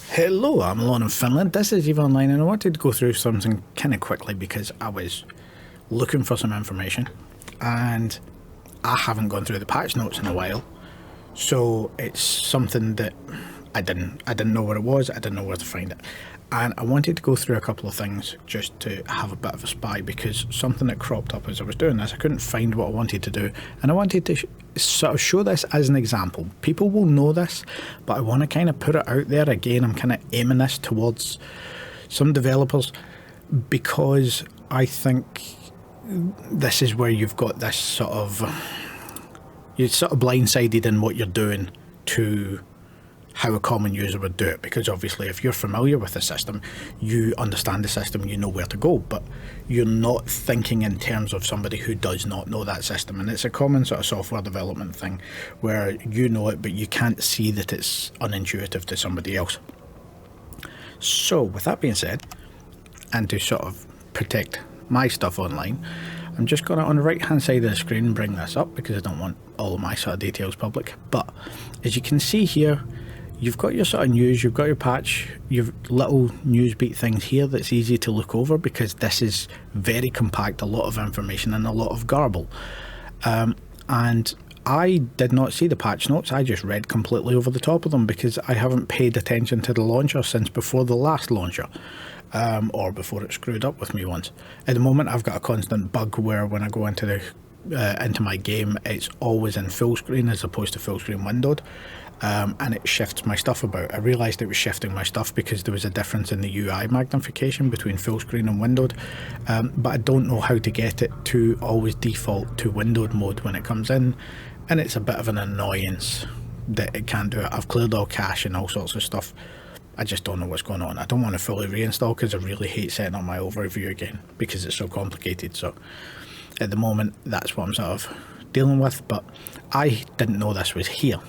Hello, I'm Lon in Finland. This is Eve Online, and I wanted to go through something kind of quickly because I was looking for some information and I haven't gone through the patch notes in a while. So it's something that I didn't know what it was, I didn't know where to find it. And I wanted to go through a couple of things just to have a bit of a spy, because something that cropped up as I was doing this, I couldn't find what I wanted to do, and I wanted to sort of show this as an example. People will know this, but I want to kind of put it out there again. I'm kind of aiming this towards some developers because I think this is where you've got this you're sort of blindsided in what you're doing to how a common user would do it, because obviously if you're familiar with the system, you understand the system, you know where to go, but you're not thinking in terms of somebody who does not know that system. And it's a common sort of software development thing where you know it, but you can't see that it's unintuitive to somebody else. So with that being said, and to sort of protect my stuff online, I'm just going to, on the right hand side of the screen, bring this up because I don't want all of my sort of details public. But as you can see here, you've got your sort of news, you've got your patch, you've little newsbeat things here that's easy to look over because this is very compact, a lot of information and a lot of garble. And I did not see the patch notes, I just read completely over the top of them because I haven't paid attention to the launcher since before the last launcher. Or before it screwed up with me once. At the moment I've got a constant bug where when I go into my game, it's always in full screen as opposed to full screen windowed. And it shifts my stuff about. I realised it was shifting my stuff because there was a difference in the UI magnification between full screen and windowed, but I don't know how to get it to always default to windowed mode when it comes in, and it's a bit of an annoyance that it can't do it. I've cleared all cache and all sorts of stuff. I just don't know what's going on. I don't want to fully reinstall because I really hate setting up my overview again because it's so complicated. So at the moment that's what I'm sort of dealing with, but I didn't know this was here.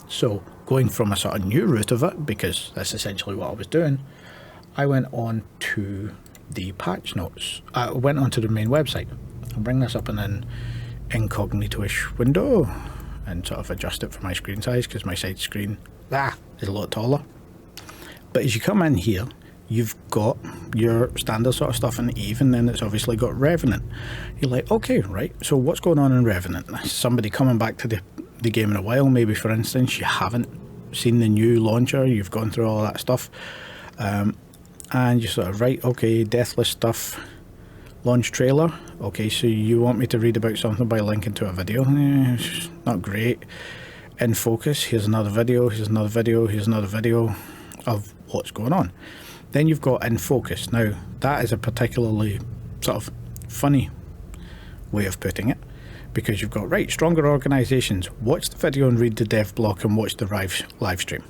So going from a sort of new route of it, because that's essentially what I was doing, I went on to the patch notes. I went onto the main website. I'll bring this up in an incognito-ish window and sort of adjust it for my screen size because my side screen is a lot taller. But as you come in here, you've got your standard sort of stuff in Eve, and then it's obviously got Revenant. You're like, okay, right, so what's going on in Revenant? Somebody coming back to the game in a while, maybe for instance, you haven't seen the new launcher, you've gone through all that stuff, and you're sort of, right, okay, Deathless stuff, launch trailer, okay, so you want me to read about something by linking to a video? Not great. In focus, here's another video, here's another video, here's another video of what's going on. Then you've got in focus. Now that is a particularly sort of funny way of putting it, because you've got, right, stronger organizations, watch the video and read the dev block and watch the live stream.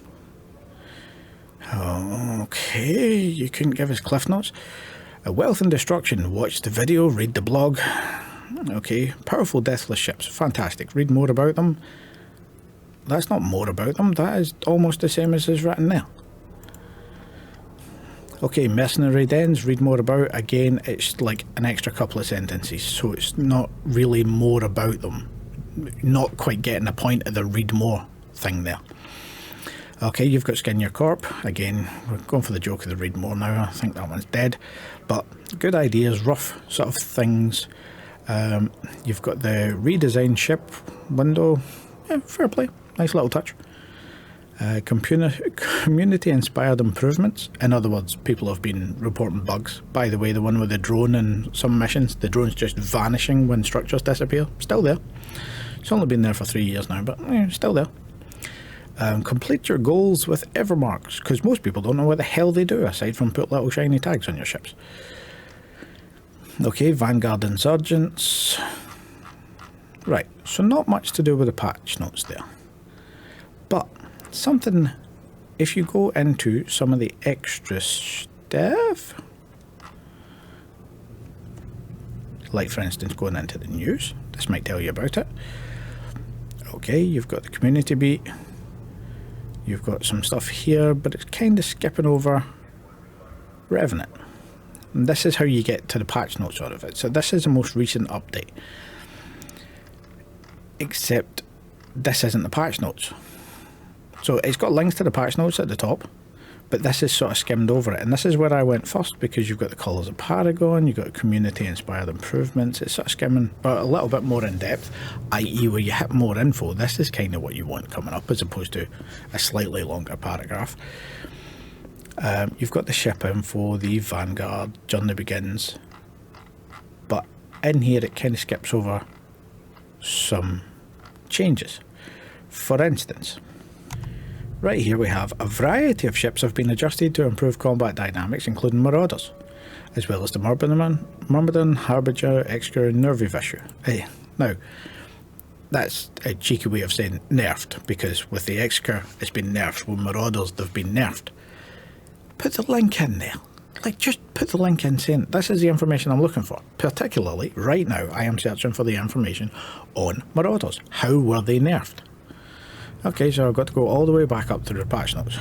Okay, you couldn't give us cliff notes. Wealth and destruction, watch the video, read the blog. Okay, powerful deathless ships, fantastic, read more about them. That's not more about them, that is almost the same as is written there. Okay, mercenary dens, read more about. Again, it's like an extra couple of sentences, so it's not really more about them. Not quite getting the point of the read more thing there. Okay, you've got Skin Your Corp. Again, we're going for the joke of the read more now. I think that one's dead. But good ideas, rough sort of things. You've got the redesign ship window. Yeah, fair play. Nice little touch. Community-inspired improvements. In other words, people have been reporting bugs. By the way, the one with the drone in some missions, the drone's just vanishing when structures disappear. Still there. It's only been there for 3 years now, but still there. Complete your goals with Evermarks, because most people don't know what the hell they do aside from put little shiny tags on your ships. Okay, Vanguard Insurgents. Right, so not much to do with the patch notes there. But something, if you go into some of the extra stuff, like for instance going into the news, this might tell you about it. Okay, you've got the community beat, you've got some stuff here, but it's kind of skipping over Revenant. And this is how you get to the patch notes out of it. So this is the most recent update, except this isn't the patch notes. So it's got links to the patch notes at the top, But this is sort of skimmed over it, and this is where I went first, because you've got the colours of Paragon, you've got community-inspired improvements. It's sort of skimming, but a little bit more in depth, i.e. where you hit more info. This is kind of what you want coming up, as opposed to a slightly longer paragraph. You've got the ship info, the Vanguard, journey begins, but in here it kind of skips over some changes. For instance, right here we have a variety of ships have been adjusted to improve combat dynamics, including Marauders, as well as the Myrmidon, Harbinger, Executor, and Nervivisher. Now, that's a cheeky way of saying nerfed, because with the Executor it's been nerfed, with Marauders they've been nerfed. Put the link in there. Like, just put the link in saying, this is the information I'm looking for. Particularly, right now, I am searching for the information on Marauders. How were they nerfed? Okay, so I've got to go all the way back up to the patch notes.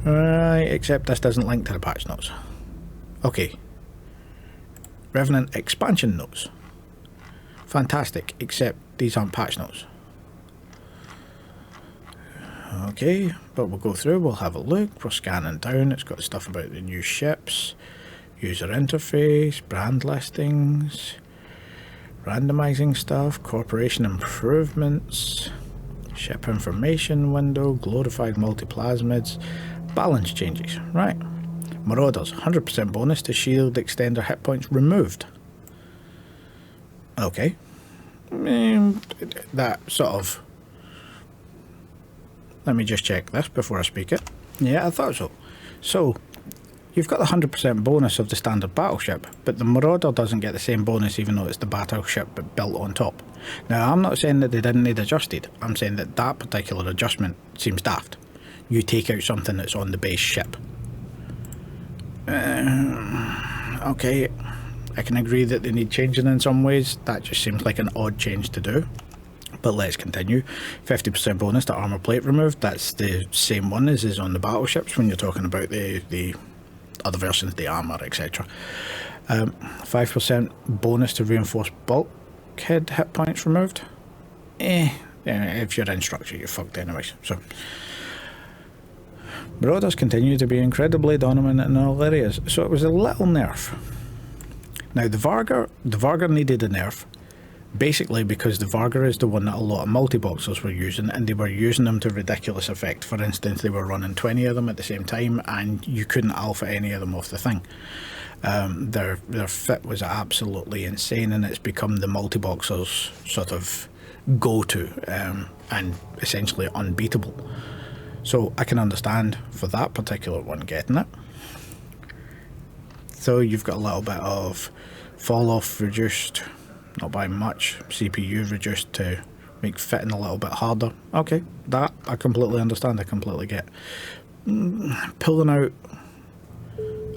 Right, except this doesn't link to the patch notes. Okay. Revenant expansion notes. Fantastic, except these aren't patch notes. Okay, but we'll go through, we'll have a look, we're scanning down, it's got stuff about the new ships, user interface, brand listings, randomizing stuff, corporation improvements, ship information window, glorified multiplasmids, balance changes. Right, Marauders, 100% bonus to shield extender hit points removed. Okay, that sort of... Let me just check this before I speak it. Yeah, I thought so. So, you've got the 100% bonus of the standard battleship, but the Marauder doesn't get the same bonus even though it's the battleship but built on top. Now, I'm not saying that they didn't need adjusted. I'm saying that that particular adjustment seems daft. You take out something that's on the base ship. Okay, I can agree that they need changing in some ways. That just seems like an odd change to do. But let's continue. 50% bonus to armor plate removed. That's the same one as is on the battleships when you're talking about the other versions, the armor, etc. 5% bonus to reinforced bulkhead hit points removed. Yeah, if you're in structure, you're fucked anyways. So, Marauders continue to be incredibly dominant in all areas. So it was a little nerf. Now the Vargar needed a nerf. Basically because the Vargar is the one that a lot of multi-boxers were using, and they were using them to ridiculous effect. For instance, they were running 20 of them at the same time and you couldn't alpha any of them off the thing. Their fit was absolutely insane, and it's become the multi-boxers sort of go-to and essentially unbeatable. So I can understand for that particular one getting it. So you've got a little bit of fall off reduced, not by much, CPU reduced to make fitting a little bit harder. Okay, that I completely understand, I completely get. Pulling out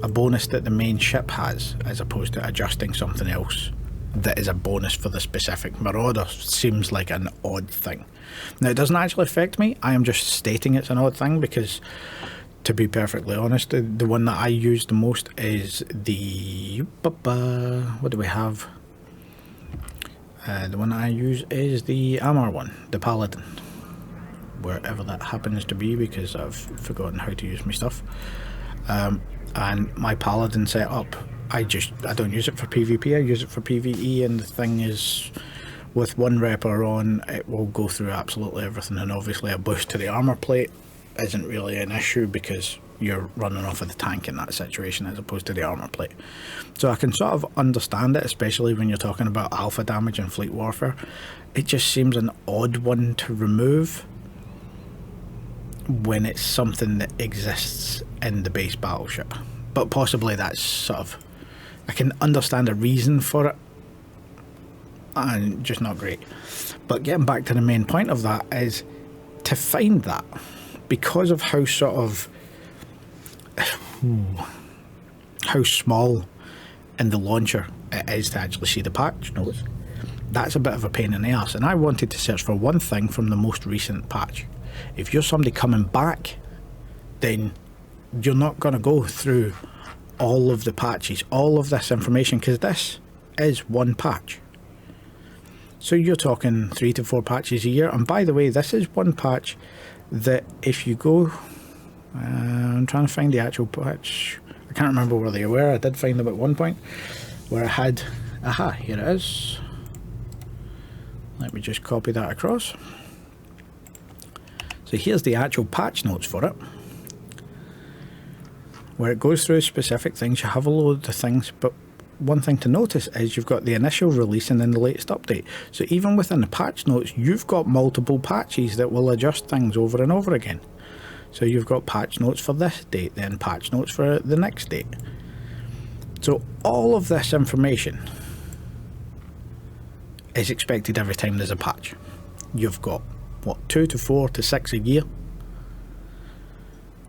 a bonus that the main ship has as opposed to adjusting something else that is a bonus for the specific Marauder seems like an odd thing. Now it doesn't actually affect me, I am just stating it's an odd thing because, to be perfectly honest, the one that I use the most is the... what do we have? The one I use is the Amar one, the Paladin, wherever that happens to be because I've forgotten how to use my stuff. And my Paladin setup, I don't use it for PvP, I use it for PvE, and the thing is, with one repper on, it will go through absolutely everything, and obviously a boost to the armor plate isn't really an issue because you're running off of the tank in that situation as opposed to the armor plate. So I can sort of understand it, especially when you're talking about alpha damage and fleet warfare. It just seems an odd one to remove when it's something that exists in the base battleship. But possibly that's sort of, I can understand a reason for it, and just not great. But getting back to the main point of that is to find that, because of how sort of how small in the launcher it is to actually see the patch notes, that's a bit of a pain in the ass. And I wanted to search for one thing from the most recent patch. If you're somebody coming back, then you're not going to go through all of the patches, all of this information, because this is one patch. So you're talking 3 to 4 patches a year. And by the way, this is one patch that if you go I'm trying to find the actual patch. I can't remember where they were. I did find them at one point where I had, aha, here it is. Let me just copy that across. So here's the actual patch notes for it, where it goes through specific things. You have a load of things, but one thing to notice is you've got the initial release and then the latest update. So even within the patch notes, you've got multiple patches that will adjust things over and over again. So you've got patch notes for this date, then patch notes for the next date. So all of this information is expected every time there's a patch. You've got, what, 2 to 4 to 6 a year.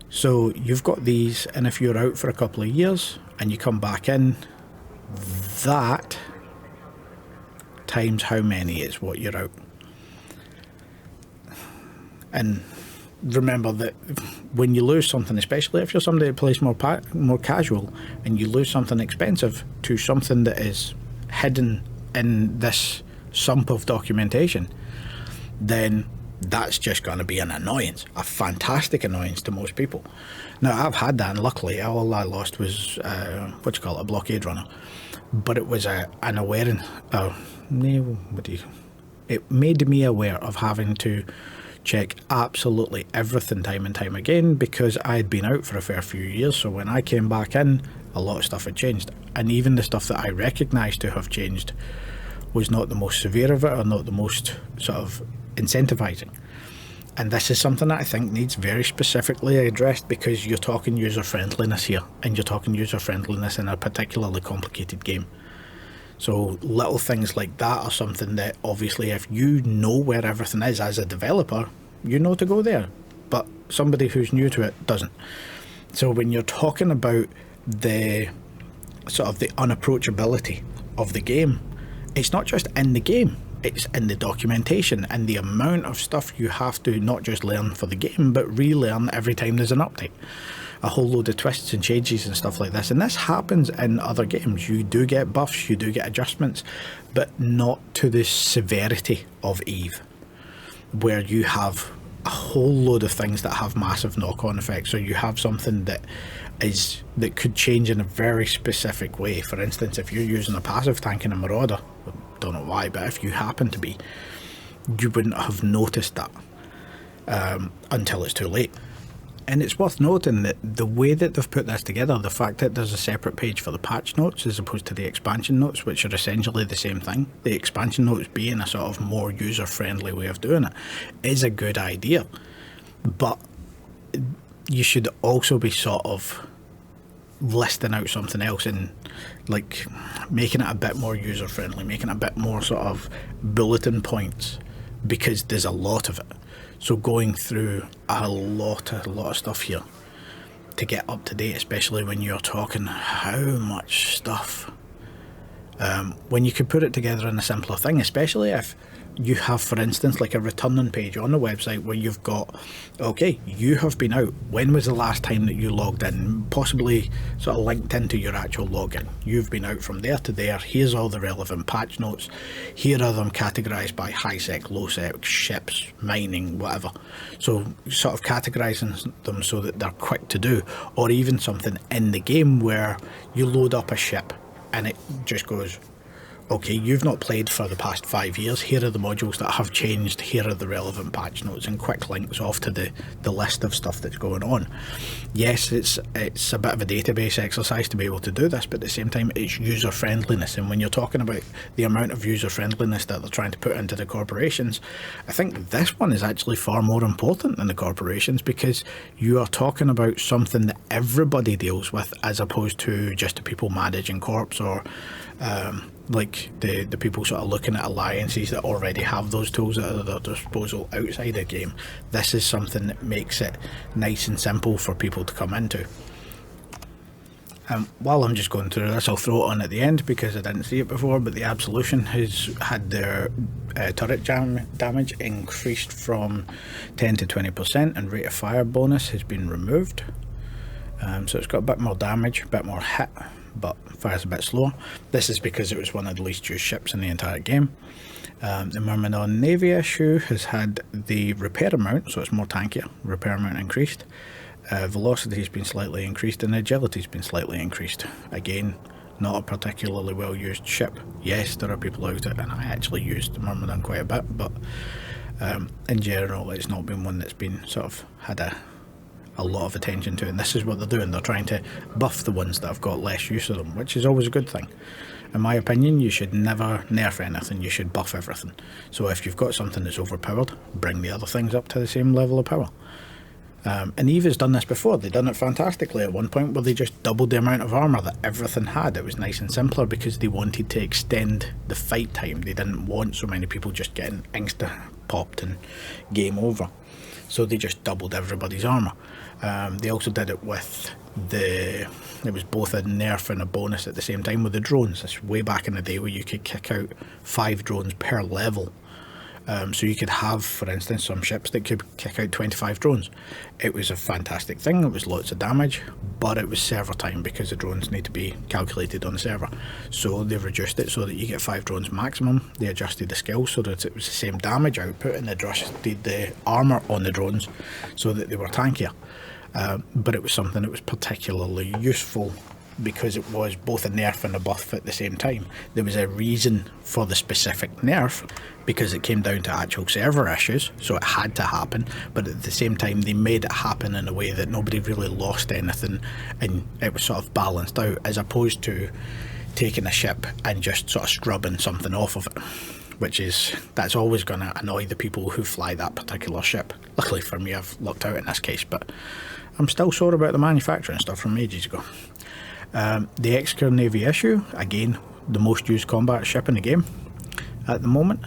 So you've got these, and if you're out for a couple of years and you come back in, that times how many is what you're out. And remember that when you lose something, especially if you're somebody that plays more casual, and you lose something expensive to something that is hidden in this sump of documentation, then that's just going to be an annoyance, a fantastic annoyance to most people. Now, I've had that, and luckily all I lost was a blockade runner, but it was an awareness. It made me aware of having to check absolutely everything time and time again, because I had been out for a fair few years. So when I came back in, a lot of stuff had changed, and even the stuff that I recognised to have changed was not the most severe of it, or not the most sort of incentivising. And this is something that I think needs very specifically addressed, because you're talking user friendliness here, and you're talking user friendliness in a particularly complicated game. So little things like that are something that obviously, if you know where everything is as a developer, you know to go there, but somebody who's new to it doesn't. So when you're talking about the sort of the unapproachability of the game, it's not just in the game, it's in the documentation and the amount of stuff you have to not just learn for the game, but relearn every time there's an update. A whole load of twists and changes and stuff like this. And this happens in other games. You do get buffs, you do get adjustments, but not to the severity of EVE, where you have a whole load of things that have massive knock-on effects. So you have something that could change in a very specific way. For instance, if you're using a passive tank in a Marauder, don't know why, but if you happen to be, you wouldn't have noticed that until it's too late. And it's worth noting that the way that they've put this together, the fact that there's a separate page for the patch notes as opposed to the expansion notes, which are essentially the same thing, the expansion notes being a sort of more user-friendly way of doing it, is a good idea. But you should also be sort of listing out something else and like making it a bit more user-friendly, making it a bit more sort of bulletin points, because there's a lot of it. So going through a lot of stuff here to get up to date, especially when you're talking how much stuff, when you could put it together in a simpler thing, especially if you have, for instance, like a returning page on the website where you've got, okay, you have been out, when was the last time that you logged in, possibly sort of linked into your actual login. You've been out from there to there, here's all the relevant patch notes, here are them categorised by high sec, low sec, ships, mining, whatever. So sort of categorising them so that they're quick to do, or even something in the game where you load up a ship and it just goes, okay, you've not played for the past 5 years, here are the modules that have changed, here are the relevant patch notes, and quick links off to the list of stuff that's going on. Yes, it's a bit of a database exercise to be able to do this, but at the same time it's user friendliness. And when you're talking about the amount of user friendliness that they're trying to put into the corporations, I think this one is actually far more important than the corporations, because you are talking about something that everybody deals with, as opposed to just the people managing corps, or like the people sort of looking at alliances that already have those tools at their disposal outside the game. This is something that makes it nice and simple for people to come into. While I'm just going through this, I'll throw it on at the end because I didn't see it before, but the Absolution has had their turret damage increased from 10 to 20%, and rate of fire bonus has been removed. So it's got a bit more damage, a bit more hit, but fires a bit slower. This is because it was one of the least used ships in the entire game. The Myrmidon Navy issue has had the repair amount, so it's more tankier, repair amount increased. Velocity's been slightly increased and agility's been slightly increased. Again, not a particularly well used ship. Yes, there are people out it, and I actually used the Myrmidon quite a bit, but in general it's not been one that's been sort of had a lot of attention to, and this is what they're doing. They're trying to buff the ones that have got less use of them, which is always a good thing. In my opinion, you should never nerf anything, you should buff everything. So if you've got something that's overpowered, bring the other things up to the same level of power. And Eva's done this before. They've done it fantastically at one point where they just doubled the amount of armour that everything had. It was nice and simpler because they wanted to extend the fight time. They didn't want so many people just getting insta popped and game over. So they just doubled everybody's armour. They also did it with it was both a nerf and a bonus at the same time with the drones. This way back in the day where you could kick out 5 drones per level. So you could have, for instance, some ships that could kick out 25 drones. It was a fantastic thing. It was lots of damage, but it was server time because the drones need to be calculated on the server. So they reduced it so that you get 5 drones maximum. They adjusted the skill so that it was the same damage output, and they adjusted the armour on the drones so that they were tankier. But it was something that was particularly useful because it was both a nerf and a buff at the same time. There was a reason for the specific nerf because it came down to actual server issues, so it had to happen, but at the same time they made it happen in a way that nobody really lost anything and it was sort of balanced out, as opposed to taking a ship and just sort of scrubbing something off of it, that's always going to annoy the people who fly that particular ship. Luckily for me, I've lucked out in this case, but I'm still sore about the manufacturing stuff from ages ago. The Executor Navy issue, again, the most used combat ship in the game at the moment.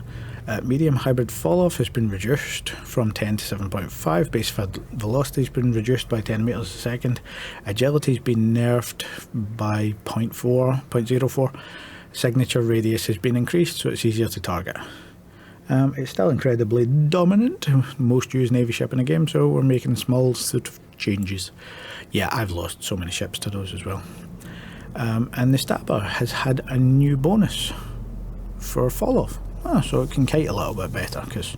Medium hybrid fall-off has been reduced from 10 to 7.5. Base velocity has been reduced by 10 meters a second. Agility has been nerfed by 0.4. Signature radius has been increased, so it's easier to target. It's still incredibly dominant, most used Navy ship in the game, so we're making small sort of changes. Yeah, I've lost so many ships to those as well. And the Stabber has had a new bonus for fall-off. So it can kite a little bit better, because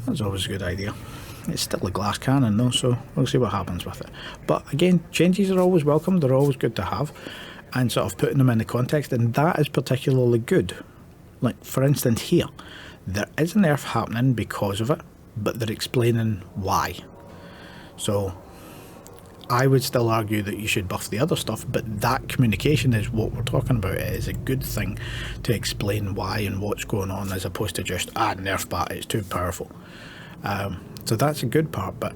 that's always a good idea. It's still a glass cannon though, so we'll see what happens with it. But again, changes are always welcome, they're always good to have, and sort of putting them in the context, and that is particularly good. Like, for instance here, there is a nerf happening because of it, but they're explaining why. So I would still argue that you should buff the other stuff, but that communication is what we're talking about. It is a good thing to explain why and what's going on, as opposed to just, nerf that, it's too powerful. So that's a good part, but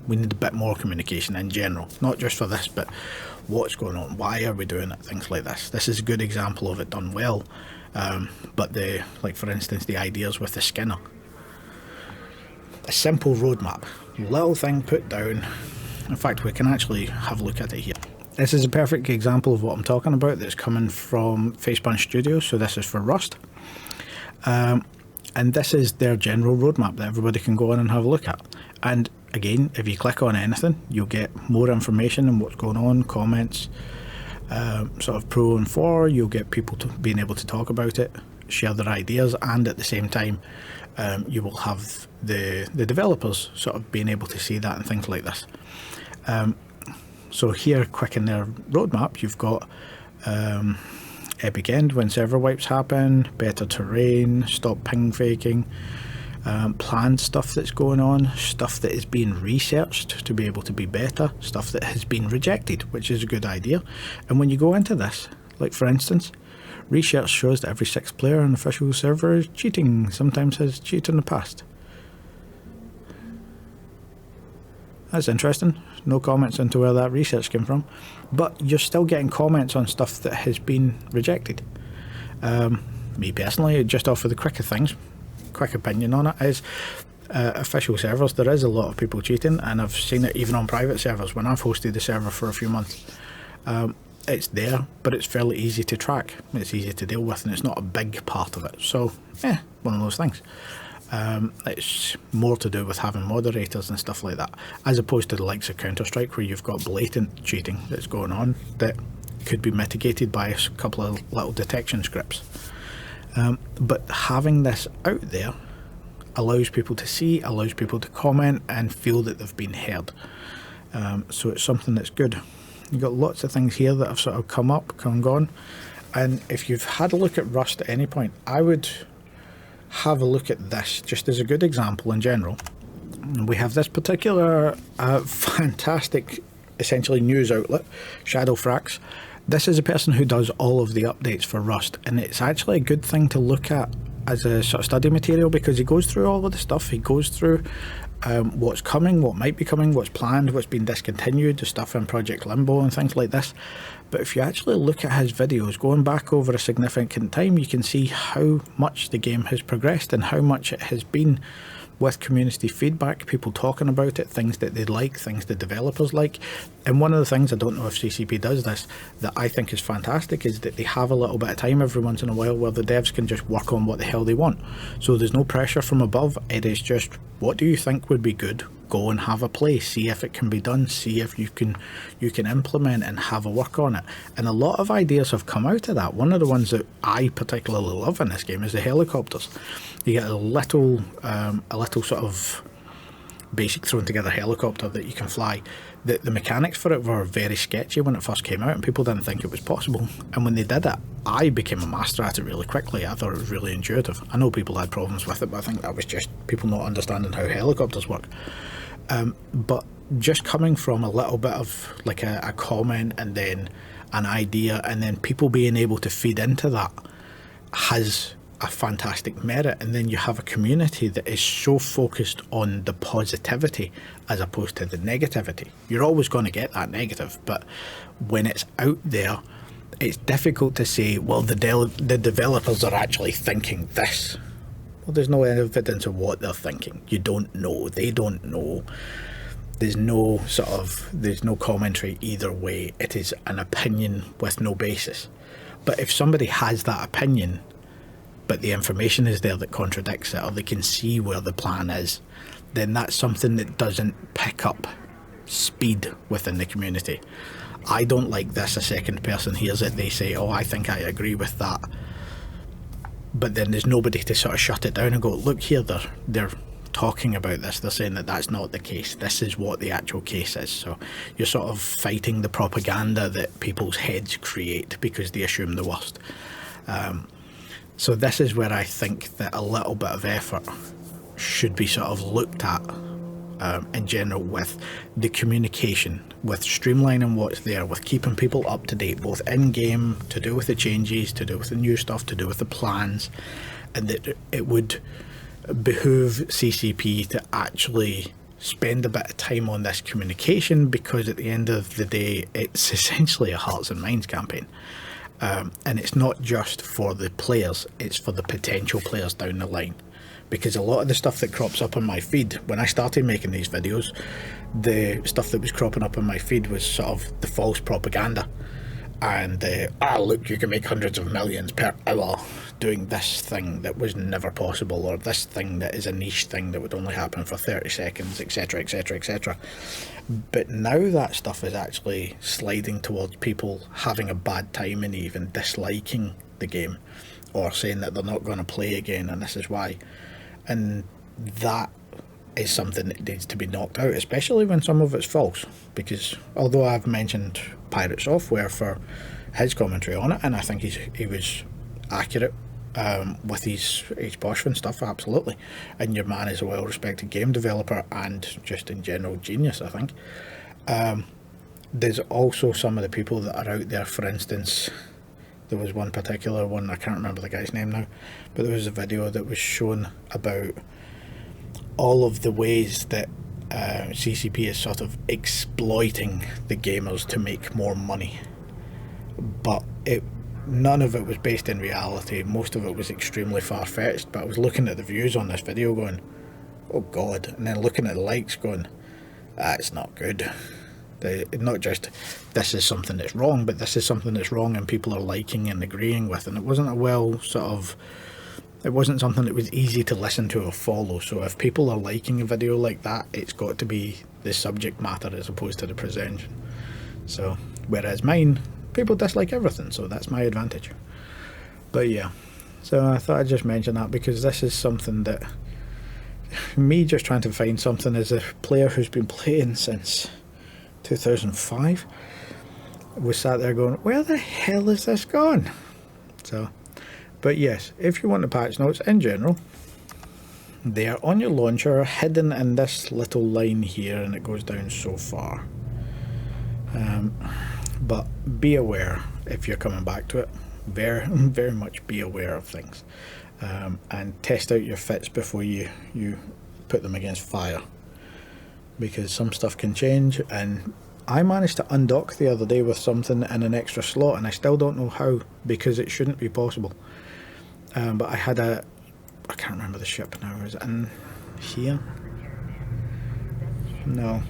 we need a bit more communication in general, not just for this, but what's going on, why are we doing it, things like this. This is a good example of it done well, but like for instance, the ideas with the Skinner. A simple roadmap, little thing put down. In fact, we can actually have a look at it here. This is a perfect example of what I'm talking about that's coming from Facepunch Studios, so this is for Rust. And this is their general roadmap that everybody can go on and have a look at. And again, if you click on anything, you'll get more information on what's going on, comments, sort of pro and for. You'll get people being able to talk about it, share their ideas, and at the same time, you will have the developers sort of being able to see that and things like this. So here, quick in their roadmap, you've got epic end when server wipes happen, better terrain, stop ping faking, planned stuff that's going on, stuff that is being researched to be able to be better, stuff that has been rejected, which is a good idea. And when you go into this, like for instance, research shows that every 6th player on the official server is cheating, sometimes has cheated in the past. That's interesting. No comments into where that research came from, but you're still getting comments on stuff that has been rejected. Me personally, just off of the quicker things, quick opinion on it is official servers, there is a lot of people cheating, and I've seen it even on private servers when I've hosted the server for a few months. It's there, but it's fairly easy to track, it's easy to deal with, and it's not a big part of it. So one of those things. It's more to do with having moderators and stuff like that, as opposed to the likes of Counter-Strike, where you've got blatant cheating that's going on that could be mitigated by a couple of little detection scripts. But having this out there allows people to see, allows people to comment and feel that they've been heard. So it's something that's good. You've got lots of things here that have sort of come and gone. And if you've had a look at Rust at any point, I would have a look at this just as a good example in general. We have this particular fantastic, essentially news outlet, Shadowfrax. This is a person who does all of the updates for Rust, and it's actually a good thing to look at as a sort of study material, because he goes through all of the stuff. He goes through what's coming, what might be coming, what's planned, what's been discontinued, the stuff in Project Limbo and things like this. But if you actually look at his videos going back over a significant time, you can see how much the game has progressed and how much it has been with community feedback, people talking about it, things that they like, things the developers like. And one of the things, I don't know if CCP does this, that I think is fantastic is that they have a little bit of time every once in a while where the devs can just work on what the hell they want. So there's no pressure from above. It is just, what do you think would be good? Go and have a play, see if it can be done, see if you can implement and have a work on it. And a lot of ideas have come out of that. One of the ones that I particularly love in this game is the helicopters. You get a little sort of basic thrown together helicopter that you can fly. The mechanics for it were very sketchy when it first came out, and people didn't think it was possible. And when they did it, I became a master at it really quickly. I thought it was really intuitive. I know people had problems with it, but I think that was just people not understanding how helicopters work. But just coming from a little bit of like a comment and then an idea, and then people being able to feed into that has a fantastic merit. And then you have a community that is so focused on the positivity as opposed to the negativity. You're always going to get that negative, but when it's out there, it's difficult to say, well, the developers are actually thinking this. Well, there's no evidence of what they're thinking. You don't know. They don't know. There's no commentary either way. It is an opinion with no basis. But if somebody has that opinion, but the information is there that contradicts it, or they can see where the plan is, then that's something that doesn't pick up speed within the community. I don't like this. A second person hears it, they say, oh, I think I agree with that. But then there's nobody to sort of shut it down and go, look here, they're talking about this, they're saying that that's not the case, this is what the actual case is. So you're sort of fighting the propaganda that people's heads create because they assume the worst. So this is where I think that a little bit of effort should be sort of looked at in general, with the communication, with streamlining what's there, with keeping people up to date, both in-game, to do with the changes, to do with the new stuff, to do with the plans, and that it would behoove CCP to actually spend a bit of time on this communication, because at the end of the day, it's essentially a hearts and minds campaign. And it's not just for the players, it's for the potential players down the line. Because a lot of the stuff that crops up on my feed, when I started making these videos, the stuff that was cropping up on my feed was sort of the false propaganda. And, look, you can make hundreds of millions per hour doing this thing that was never possible, or this thing that is a niche thing that would only happen for 30 seconds, etc, etc, etc. But now that stuff is actually sliding towards people having a bad time and even disliking the game, or saying that they're not going to play again, and this is why. And that is something that needs to be knocked out, especially when some of it's false. Because although I've mentioned Pirate Software for his commentary on it, and I think he was accurate with his Boschman stuff, absolutely. And your man is a well-respected game developer and just in general genius, I think. There's also some of the people that are out there. For instance, there was one particular one, I can't remember the guy's name now, but there was a video that was shown about all of the ways that CCP is sort of exploiting the gamers to make more money. But none of it was based in reality. Most of it was extremely far-fetched. But I was looking at the views on this video going, oh God, and then looking at the likes going, that's not good. Not just this is something that's wrong, but this is something that's wrong and people are liking and agreeing with. And it wasn't it wasn't something that was easy to listen to or follow. So if people are liking a video like that, it's got to be the subject matter as opposed to the presentation. So whereas mine, people dislike everything, so that's my advantage. But yeah, so I thought I'd just mention that, because this is something that me just trying to find something as a player who's been playing since 2005 was sat there going, where the hell is this gone? So, but yes, if you want the patch notes in general, they are on your launcher, hidden in this little line here, and it goes down so far. But be aware if you're coming back to it. Very much be aware of things, and test out your fits before you put them against fire, because some stuff can change. And I managed to undock the other day with something in an extra slot, and I still don't know how, because it shouldn't be possible. But I had I can't remember the ship now. Is it in here? No,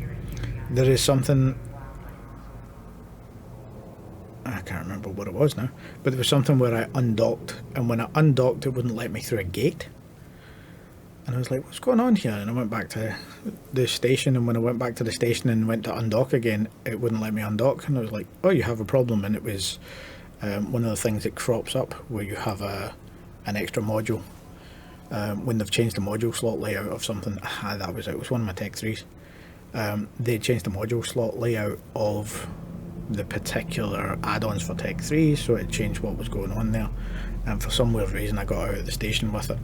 there is something. I can't remember what it was now, but there was something where I undocked, and when I undocked it wouldn't let me through a gate, and I was like, what's going on here? And I went back to the station, and when I went back to the station and went to undock again, it wouldn't let me undock, and I was like, oh, you have a problem. And it was one of the things that crops up where you have an extra module, when they've changed the module slot layout of something. That was it. It was one of my Tech 3s. They changed the module slot layout of the particular add-ons for Tech 3, so it changed what was going on there, and for some weird reason I got out of the station with it.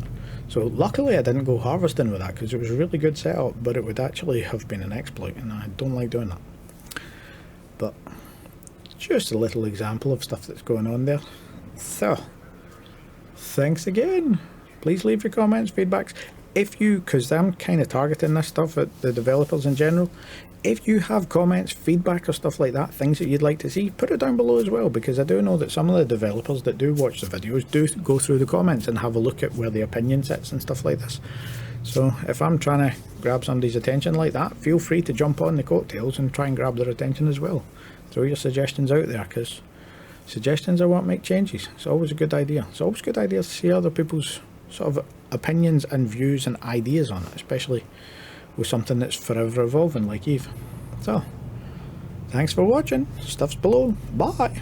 So luckily I didn't go harvesting with that, because it was a really good setup, but it would actually have been an exploit, and I don't like doing that. But just a little example of stuff that's going on there. So thanks again. Please leave your comments, feedbacks. If you, because I'm kind of targeting this stuff at the developers in general, if you have comments, feedback or stuff like that, things that you'd like to see, put it down below as well, because I do know that some of the developers that do watch the videos do go through the comments and have a look at where the opinion sits and stuff like this. So if I'm trying to grab somebody's attention like that, feel free to jump on the coattails and try and grab their attention as well. Throw your suggestions out there, because suggestions are what make changes. It's always a good idea. It's always a good idea to see other people's sort of opinions and views and ideas on it, especially with something that's forever evolving like Eve. So thanks for watching. Stuff's below. Bye.